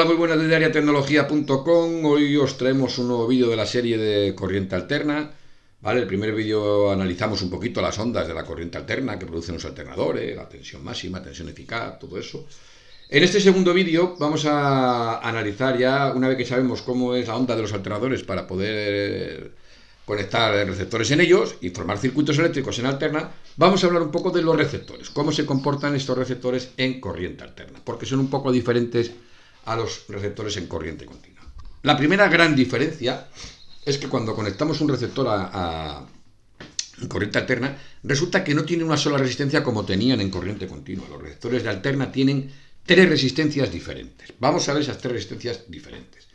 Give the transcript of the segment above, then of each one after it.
muy buenas desde ariatecnología.com. Hoy os traemos un nuevo vídeo de la serie de corriente alterna. ¿Vale? El primer vídeo analizamos un poquito las ondas de la corriente alterna que producen los alternadores, la tensión máxima, tensión eficaz, todo eso. En este segundo vídeo vamos a analizar ya, una vez que sabemos cómo es la onda de los alternadores para poder conectar receptores en ellos y formar circuitos eléctricos en alterna, vamos a hablar un poco de los receptores, cómo se comportan estos receptores en corriente alterna, porque son un poco diferentes a los receptores en corriente continua. La primera gran diferencia es que cuando conectamos un receptor a corriente alterna, resulta que no tiene una sola resistencia como tenían en corriente continua. Los receptores de alterna tienen tres resistencias diferentes. Vamos a ver esas tres resistencias diferentes.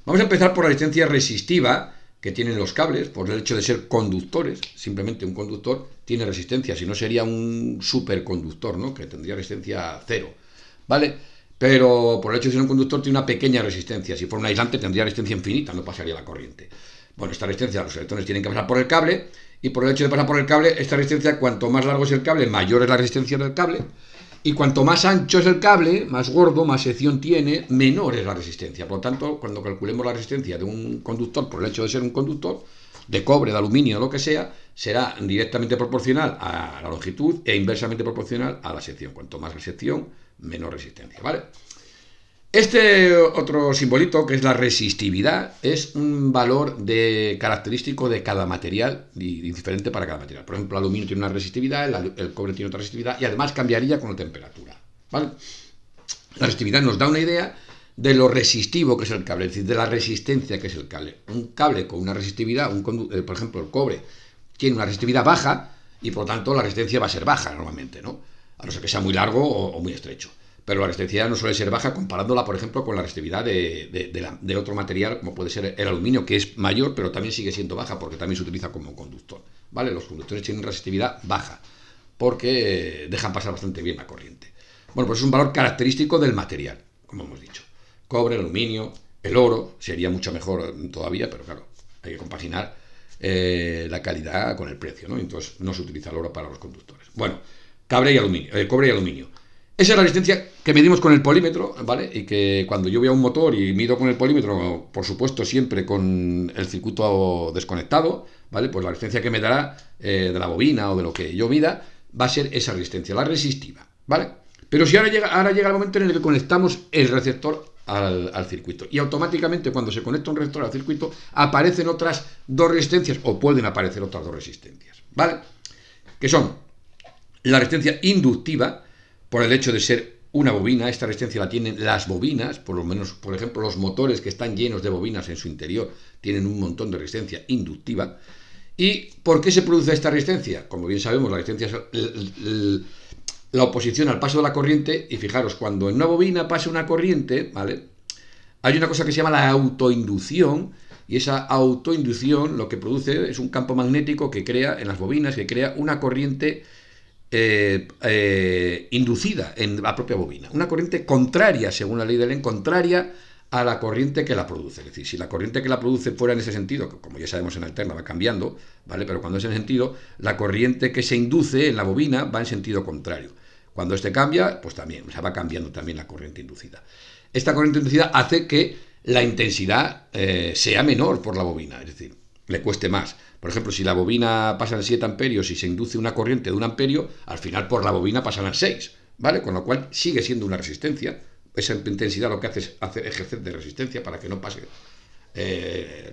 Vamos a empezar por la resistencia resistiva que tienen los cables, por el hecho de ser conductores. Simplemente un conductor tiene resistencia, si no sería un superconductor, ¿no? Que tendría resistencia cero, ¿vale? Pero por el hecho de ser un conductor tiene una pequeña resistencia. Si fuera un aislante tendría resistencia infinita, no pasaría la corriente. Bueno, esta resistencia los electrones tienen que pasar por el cable, y por el hecho de pasar por el cable, esta resistencia, cuanto más largo es el cable, mayor es la resistencia del cable, y cuanto más ancho es el cable, más gordo, más sección tiene, menor es la resistencia. Por lo tanto, cuando calculemos la resistencia de un conductor por el hecho de ser un conductor, de cobre, de aluminio, lo que sea, será directamente proporcional a la longitud e inversamente proporcional a la sección. Cuanto más la sección, menor resistencia, ¿vale? Este otro simbolito, que es la resistividad, es un valor característico de cada material y diferente para cada material. Por ejemplo, el aluminio tiene una resistividad, el cobre tiene otra resistividad y además cambiaría con la temperatura, ¿vale? La resistividad nos da una idea de lo resistivo que es el cable, es decir, de la resistencia que es el cable. Un cable con una resistividad, por ejemplo, el cobre tiene una resistividad baja y por tanto la resistencia va a ser baja normalmente, ¿no? A no ser que sea muy largo o muy estrecho. Pero la resistividad no suele ser baja comparándola, por ejemplo, con la resistividad de otro material, como puede ser el aluminio, que es mayor, pero también sigue siendo baja, porque también se utiliza como conductor, ¿vale? Los conductores tienen resistividad baja, porque dejan pasar bastante bien la corriente. Bueno, pues es un valor característico del material, como hemos dicho. Cobre, el aluminio, el oro, sería mucho mejor todavía, pero claro, hay que compaginar la calidad con el precio, ¿no? Entonces no se utiliza el oro para los conductores. Bueno, cobre y aluminio. Esa es la resistencia que medimos con el polímetro, ¿vale? Y que cuando yo voy a un motor y mido con el polímetro, por supuesto siempre con el circuito desconectado, ¿vale? Pues la resistencia que me dará de la bobina o de lo que yo mida va a ser esa resistencia, la resistiva, ¿vale? Pero si ahora llega el momento en el que conectamos el receptor al circuito y automáticamente cuando se conecta un receptor al circuito aparecen otras dos resistencias o pueden aparecer otras dos resistencias, ¿vale? Que son la resistencia inductiva. Por el hecho de ser una bobina, esta resistencia la tienen las bobinas, por lo menos, por ejemplo, los motores que están llenos de bobinas en su interior tienen un montón de resistencia inductiva. ¿Y por qué se produce esta resistencia? Como bien sabemos, la resistencia es la oposición al paso de la corriente, y fijaros, cuando en una bobina pasa una corriente, ¿vale? Hay una cosa que se llama la autoinducción, y esa autoinducción lo que produce es un campo magnético que crea en las bobinas, que crea una corriente inducida en la propia bobina, una corriente contraria, según la ley de Lenz, contraria a la corriente que la produce. Es decir, si la corriente que la produce fuera en ese sentido, que como ya sabemos en alterna va cambiando, ¿vale? Pero cuando es en ese sentido, la corriente que se induce en la bobina va en sentido contrario. Cuando este cambia, pues también, o sea, va cambiando también la corriente inducida. Esta corriente inducida hace que la intensidad sea menor por la bobina, es decir, le cueste más. Por ejemplo, si la bobina pasa en 7 amperios y se induce una corriente de 1 amperio, al final por la bobina pasarán 6, ¿vale? Con lo cual sigue siendo una resistencia. Esa intensidad lo que hace es ejercer de resistencia para que no pase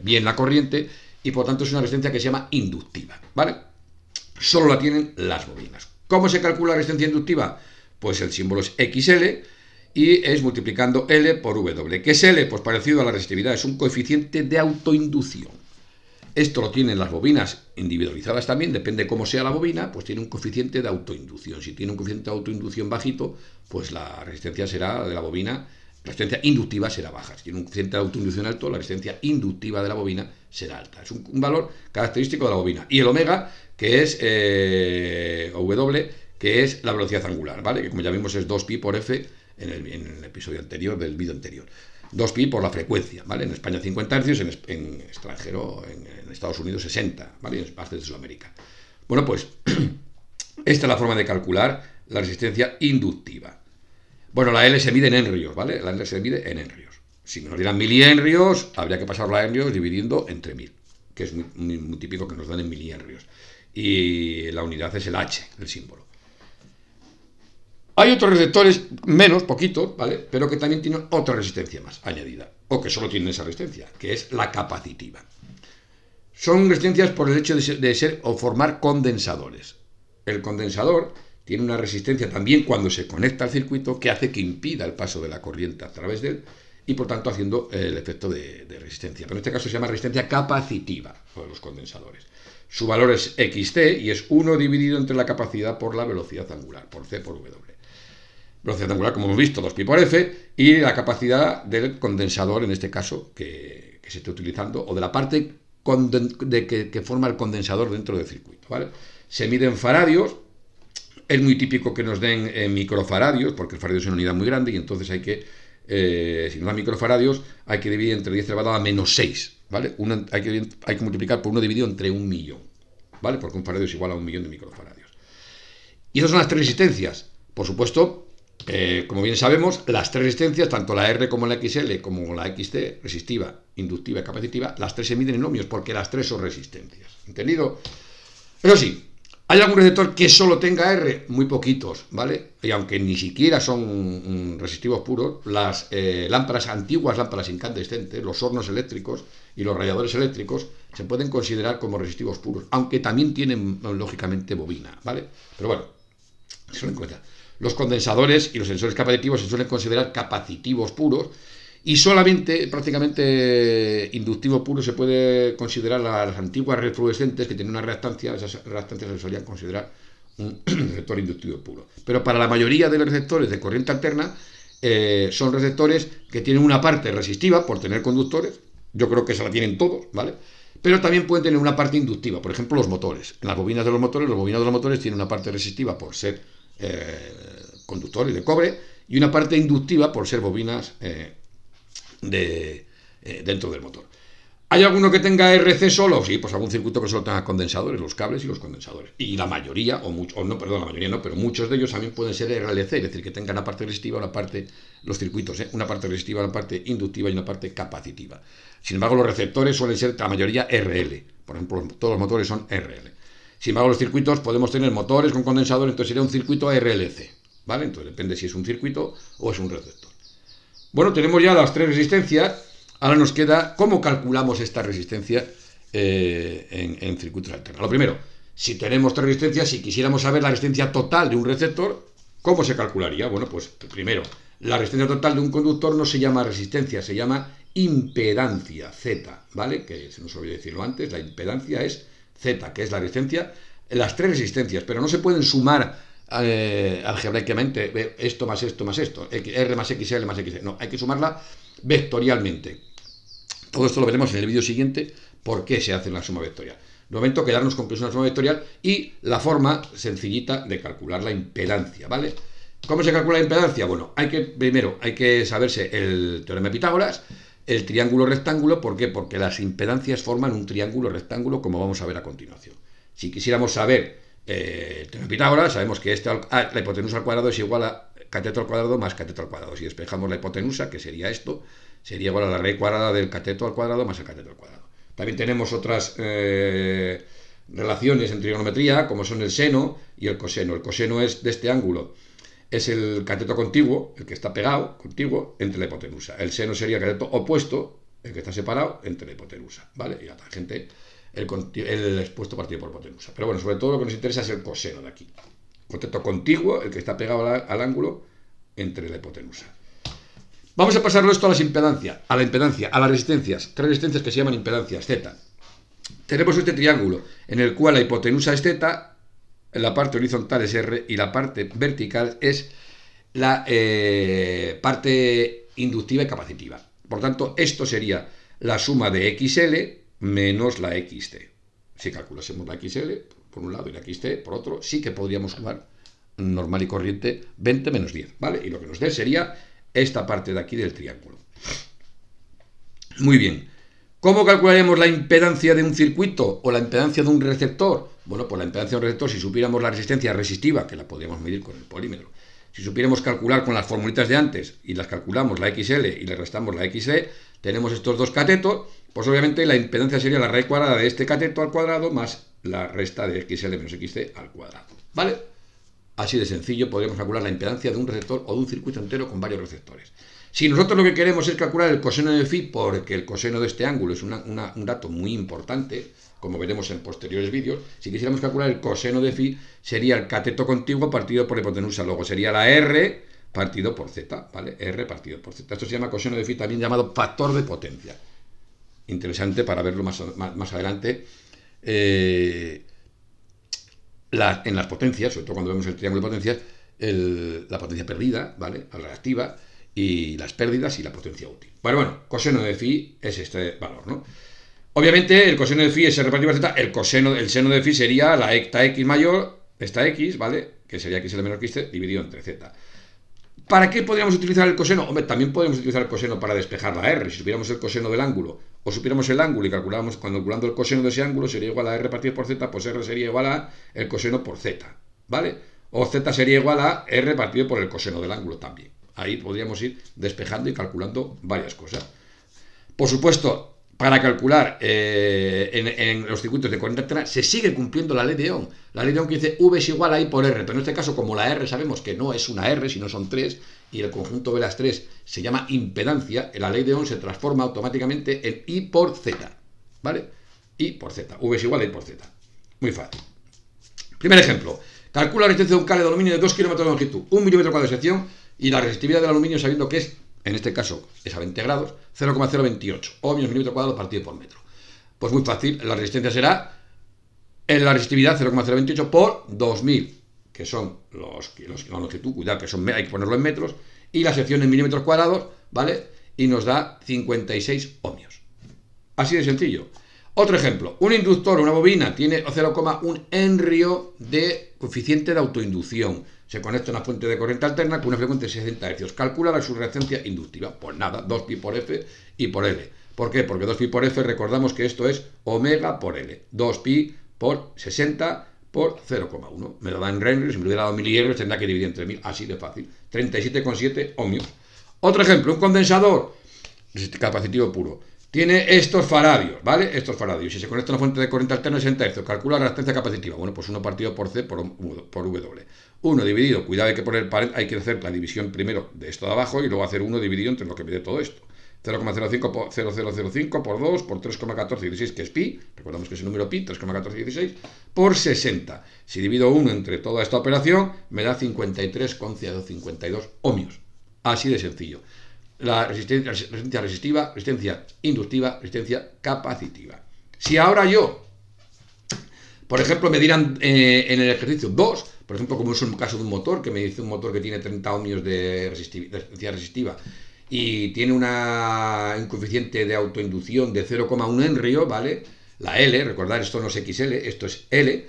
bien la corriente, y por tanto es una resistencia que se llama inductiva, ¿vale? Solo la tienen las bobinas. ¿Cómo se calcula la resistencia inductiva? Pues el símbolo es XL y es multiplicando L por W. ¿Qué es L? Pues parecido a la resistividad, es un coeficiente de autoinducción. Esto lo tienen las bobinas individualizadas también, depende cómo sea la bobina, pues tiene un coeficiente de autoinducción. Si tiene un coeficiente de autoinducción bajito, pues la resistencia será de la bobina, la resistencia inductiva será baja. Si tiene un coeficiente de autoinducción alto, la resistencia inductiva de la bobina será alta. Es un valor característico de la bobina. Y el omega, que es W, que es la velocidad angular, ¿vale? Que como ya vimos es 2pi por F en el episodio anterior, del vídeo anterior. 2pi por la frecuencia, ¿vale? En España 50 Hz, en extranjero, en Estados Unidos 60, ¿vale? En partes de Sudamérica. Bueno, pues esta es la forma de calcular la resistencia inductiva. Bueno, la L se mide en henrios, ¿vale? La L se mide en henrios. Si nos dieran milihenrios, habría que pasar la henrios dividiendo entre 1000, que es muy típico que nos dan en milihenrios. Y la unidad es el H, el símbolo. Hay otros receptores, menos, poquitos, ¿vale? Pero que también tienen otra resistencia más añadida, o que solo tienen esa resistencia, que es la capacitiva. Son resistencias por el hecho de ser o formar condensadores. El condensador tiene una resistencia también cuando se conecta al circuito que hace que impida el paso de la corriente a través de él y por tanto haciendo el efecto de resistencia. Pero en este caso se llama resistencia capacitiva de los condensadores. Su valor es XT y es 1 dividido entre la capacidad por la velocidad angular, por C por W. Velocidad angular, como hemos visto, 2pi por F, y la capacidad del condensador, en este caso, que se esté utilizando, o de la parte que forma el condensador dentro del circuito, ¿vale? Se mide en faradios. Es muy típico que nos den microfaradios, porque el faradio es una unidad muy grande, y entonces hay que, si nos dan microfaradios, hay que dividir entre 10 elevado a menos 6, ¿vale? Hay que multiplicar por 1 dividido entre 1.000.000, ¿vale? Porque un faradio es igual a 1.000.000 de microfaradios. Y esas son las tres resistencias. Por supuesto, como bien sabemos, las tres resistencias, tanto la R como la XL como la XT, resistiva, inductiva y capacitiva, las tres se miden en ohmios porque las tres son resistencias. ¿Entendido? Eso sí, ¿hay algún receptor que solo tenga R? Muy poquitos, ¿vale? Y aunque ni siquiera son resistivos puros, las antiguas lámparas incandescentes, los hornos eléctricos y los radiadores eléctricos se pueden considerar como resistivos puros, aunque también tienen, lógicamente, bobina, ¿vale? Pero bueno, eso lo encuentra. Los condensadores y los sensores capacitivos se suelen considerar capacitivos puros y solamente, prácticamente, inductivo puro se puede considerar las antiguas redes fluorescentes que tienen una reactancia. Esas reactancias se solían considerar un receptor inductivo puro. Pero para la mayoría de los receptores de corriente alterna son receptores que tienen una parte resistiva por tener conductores. Yo creo que esa la tienen todos, ¿vale? Pero también pueden tener una parte inductiva. Por ejemplo, los motores. En las bobinas de los motores tienen una parte resistiva por ser conductores de cobre y una parte inductiva por ser bobinas dentro del motor. ¿Hay alguno que tenga RC solo? Sí, pues algún circuito que solo tenga condensadores, los cables y los condensadores. Y la mayoría, pero muchos de ellos también pueden ser RLC, es decir, que tengan una parte resistiva, los circuitos, una parte resistiva, una parte inductiva y una parte capacitiva. Sin embargo, los receptores suelen ser la mayoría RL. Por ejemplo, todos los motores son RL. Sin embargo, los circuitos podemos tener motores con condensador, entonces sería un circuito RLC, ¿vale? Entonces depende si es un circuito o es un receptor. Bueno, tenemos ya las tres resistencias. Ahora nos queda cómo calculamos esta resistencia en circuitos alternos. Lo primero, si tenemos tres resistencias, si quisiéramos saber la resistencia total de un receptor, ¿cómo se calcularía? Bueno, pues primero, la resistencia total de un conductor no se llama resistencia, se llama impedancia, Z, ¿vale? Que se nos olvidó decirlo antes, la impedancia es Z, que es la resistencia, las tres resistencias, pero no se pueden sumar algebraicamente esto más esto más esto, R más XL más XL, no, hay que sumarla vectorialmente. Todo esto lo veremos en el vídeo siguiente, por qué se hace la suma vectorial. De momento quedarnos con que es una suma vectorial y la forma sencillita de calcular la impedancia, ¿vale? ¿Cómo se calcula la impedancia? Bueno, primero hay que saberse el teorema de Pitágoras, el triángulo rectángulo. ¿Por qué? Porque las impedancias forman un triángulo rectángulo, como vamos a ver a continuación. Si quisiéramos saber el teorema de Pitágoras, sabemos que la hipotenusa al cuadrado es igual a cateto al cuadrado más cateto al cuadrado. Si despejamos la hipotenusa, que sería esto, sería igual a la raíz cuadrada del cateto al cuadrado más el cateto al cuadrado. También tenemos otras relaciones en trigonometría, como son el seno y el coseno. El coseno es de este ángulo. Es el cateto contiguo, el que está pegado, contiguo, entre la hipotenusa. El seno sería el cateto opuesto, el que está separado, entre la hipotenusa, ¿vale? Y la tangente, el expuesto partido por hipotenusa. Pero bueno, sobre todo lo que nos interesa es el coseno de aquí. Cateto contiguo, el que está pegado al ángulo, entre la hipotenusa. Vamos a pasarlo esto a la impedancia, a las resistencias. Tres resistencias que se llaman impedancias, Z. Tenemos este triángulo, en el cual la hipotenusa es Z, la parte horizontal es R y la parte vertical es la parte inductiva y capacitiva. Por tanto, esto sería la suma de XL menos la XT. Si calculásemos la XL por un lado y la XT por otro, sí que podríamos sumar normal y corriente 20 menos 10, ¿vale? Y lo que nos dé sería esta parte de aquí del triángulo. Muy bien. ¿Cómo calcularemos la impedancia de un circuito o la impedancia de un receptor? Bueno, pues la impedancia de un receptor, si supiéramos la resistencia resistiva, que la podríamos medir con el polímetro, Si supiéramos calcular con las formulitas de antes y las calculamos la XL y le restamos la XC, tenemos estos dos catetos, pues obviamente la impedancia sería la raíz cuadrada de este cateto al cuadrado más la resta de XL menos XC al cuadrado. ¿Vale? Así de sencillo podríamos calcular la impedancia de un receptor o de un circuito entero con varios receptores. Si nosotros lo que queremos es calcular el coseno de phi, porque el coseno de este ángulo es un dato muy importante, como veremos en posteriores vídeos, si quisiéramos calcular el coseno de phi, sería el cateto contiguo partido por la hipotenusa, luego sería la R partido por Z, ¿vale? R partido por Z. Esto se llama coseno de phi, también llamado factor de potencia. Interesante para verlo más adelante. En las potencias, sobre todo cuando vemos el triángulo de potencias, la potencia perdida, ¿vale? La reactiva, y las pérdidas y la potencia útil. Bueno, coseno de phi es este valor, ¿no? Obviamente el coseno de phi es R partido por Z, el seno de phi sería la esta x mayor, esta x, ¿vale? Que sería xl menor xc dividido entre z. ¿Para qué podríamos utilizar el coseno? Hombre, también podemos utilizar el coseno para despejar la R. Si supiéramos el coseno del ángulo, o supiéramos el ángulo y calculando el coseno de ese ángulo, sería igual a R partido por Z, pues R sería igual a el coseno por Z, ¿vale? O Z sería igual a R partido por el coseno del ángulo también. Ahí podríamos ir despejando y calculando varias cosas. Por supuesto, para calcular en los circuitos de corriente alterna se sigue cumpliendo la ley de Ohm. La ley de Ohm que dice V es igual a I por R, pero en este caso, como la R sabemos que no es una R, sino son tres, y el conjunto de las tres se llama impedancia, la ley de Ohm se transforma automáticamente en I por Z, ¿vale? I por Z, V es igual a I por Z. Muy fácil. Primer ejemplo, calcula la resistencia de un cable de aluminio de 2 kilómetros de longitud, 1 milímetro cuadrado de sección, y la resistividad del aluminio sabiendo que es, en este caso, es a 20 grados, 0,028 ohmios milímetro cuadrado partido por metro. Pues muy fácil, la resistencia será en la resistividad 0,028 por 2000, que son la longitud, cuidado, que hay que ponerlo en metros, y la sección en milímetros cuadrados, ¿vale? Y nos da 56 ohmios. Así de sencillo. Otro ejemplo, un inductor, una bobina, tiene 0,1 henrio de coeficiente de autoinducción. Se conecta a una fuente de corriente alterna con una frecuencia de 60 Hz. Calcula la subreactancia inductiva. Pues nada, 2pi por F y por L. ¿Por qué? Porque 2pi por F, recordamos que esto es omega por L. 2pi por 60 por 0,1. Me lo da en henrios, si me lo hubiera dado milihenrios tendría que dividir entre 1000, así de fácil. 37,7 ohmios. Otro ejemplo, un condensador capacitivo puro. Tiene estos faradios, ¿vale? Estos faradios. Si se conecta a una fuente de corriente alterna, 60 Hz. Calcula la reactancia capacitiva. Bueno, pues 1 partido por C por W. 1 dividido, cuidado, hay que hacer la división primero de esto de abajo y luego hacer 1 dividido entre lo que mide todo esto. 0,05 por 0,005 por 2 por 3,1416, que es pi, recordamos que es el número pi, 3,1416, por 60. Si divido 1 entre toda esta operación, me da 53,52 ohmios. Así de sencillo. La resistencia resistiva, resistencia inductiva, resistencia capacitiva. Si ahora yo, por ejemplo, me dieran en el ejercicio 2, por ejemplo, como es un caso de un motor, que me dice un motor que tiene 30 ohmios de resistencia resistiva y tiene un coeficiente de autoinducción de 0,1 henrio, ¿vale? La L, recordad, esto no es XL, esto es L.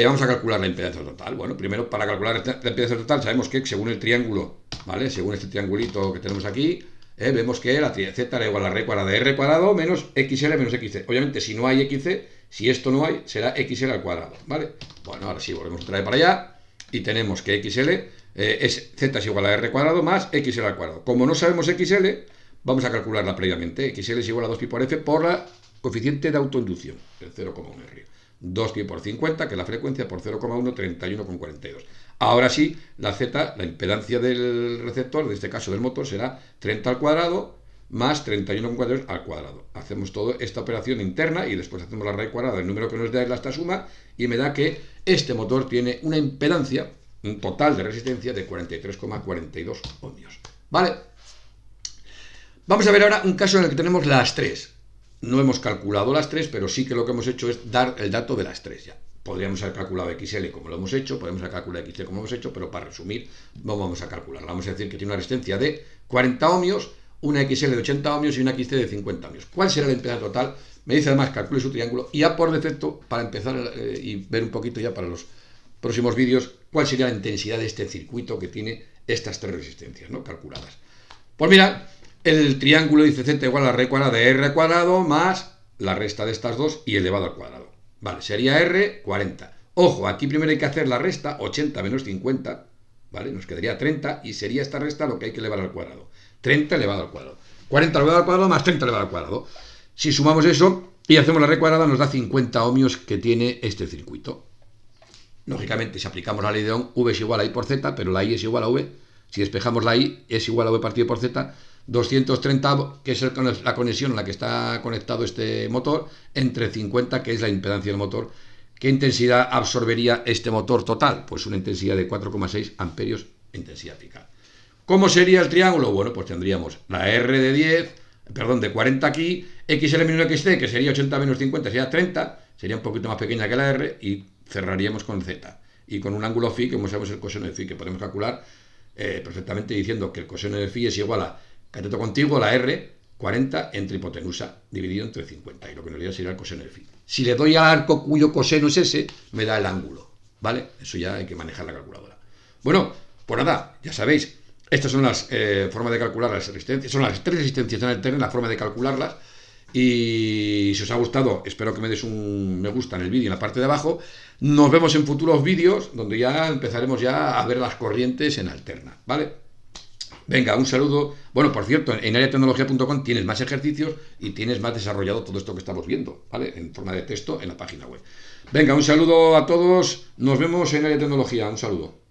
Vamos a calcular la impedancia total. Bueno, primero, para calcular la impedancia total, sabemos que según el triángulo, ¿vale? Según este triangulito que tenemos aquí, vemos que la Z era igual a la raíz cuadrada de R cuadrado menos XL menos XC. Obviamente, si no hay XC, si esto no hay, será XL al cuadrado, ¿vale? Bueno, ahora sí, volvemos otra vez para allá y tenemos que XL Z es igual a R cuadrado más XL al cuadrado. Como no sabemos XL, vamos a calcularla previamente. XL es igual a 2pi por F por la coeficiente de autoinducción, el 0,1 henrio. 2pi por 50, que es la frecuencia, por 0,1, 31,42. Ahora sí, la Z, la impedancia del receptor, en este caso del motor, será 30 al cuadrado más 31,42 al cuadrado. Hacemos toda esta operación interna y después hacemos la raíz cuadrada del número que nos da esta suma y me da que este motor tiene una impedancia, un total de resistencia de 43,42 ohmios. ¿Vale? Vamos a ver ahora un caso en el que tenemos las tres. No hemos calculado las tres, pero sí que lo que hemos hecho es dar el dato de las tres ya. Podríamos haber calculado XL como lo hemos hecho, podemos haber calculado XC como hemos hecho, pero para resumir, no vamos a calcular. Vamos a decir que tiene una resistencia de 40 ohmios, una XL de 80 ohmios y una XC de 50 ohmios. ¿Cuál será la impedancia total? Me dice además, calcule su triángulo y ya por defecto, para empezar y ver un poquito ya para los próximos vídeos, cuál sería la intensidad de este circuito que tiene estas tres resistencias, ¿no? Calculadas. Pues mira, el triángulo dice Z igual a la raíz cuadrada de R cuadrado más la resta de estas dos y elevado al cuadrado. Vale, sería R 40. Ojo, aquí primero hay que hacer la resta, 80 menos 50, ¿vale? Nos quedaría 30 y sería esta resta lo que hay que elevar al cuadrado. 30 elevado al cuadrado. 40 elevado al cuadrado más 30 elevado al cuadrado. Si sumamos eso y hacemos la raíz cuadrada, nos da 50 ohmios que tiene este circuito. Lógicamente, si aplicamos la ley de Ohm, V es igual a I por Z, pero la I es igual a V. Si despejamos la I, es igual a V partido por Z. 230, que es la conexión en la que está conectado este motor, entre 50, que es la impedancia del motor. ¿Qué intensidad absorbería este motor total? Pues una intensidad de 4,6 amperios, intensidad eficaz. ¿Cómo sería el triángulo? Bueno, pues tendríamos la R de 40 aquí, XL menos XC, que sería 80 menos 50, sería 30, sería un poquito más pequeña que la R, y cerraríamos con Z. Y con un ángulo phi, como sabemos el coseno de phi, que podemos calcular perfectamente diciendo que el coseno de phi es igual a cateto contiguo, la R, 40 entre hipotenusa, dividido entre 50, y lo que nos daría sería el coseno de phi. Si le doy al arco cuyo coseno es ese, me da el ángulo, ¿vale? Eso ya hay que manejar la calculadora. Bueno, pues nada, ya sabéis, estas son las formas de calcular las resistencias, son las 3 resistencias en el Terna, la forma de calcularlas. Y si os ha gustado, espero que me des un me gusta en el vídeo en la parte de abajo. Nos vemos en futuros vídeos donde ya empezaremos ya a ver las corrientes en alterna, ¿vale? Venga, un saludo. Bueno, por cierto, en areatecnologia.com tienes más ejercicios y tienes más desarrollado todo esto que estamos viendo, ¿vale? En forma de texto en la página web. Venga, un saludo a todos. Nos vemos en Área Tecnología. Un saludo.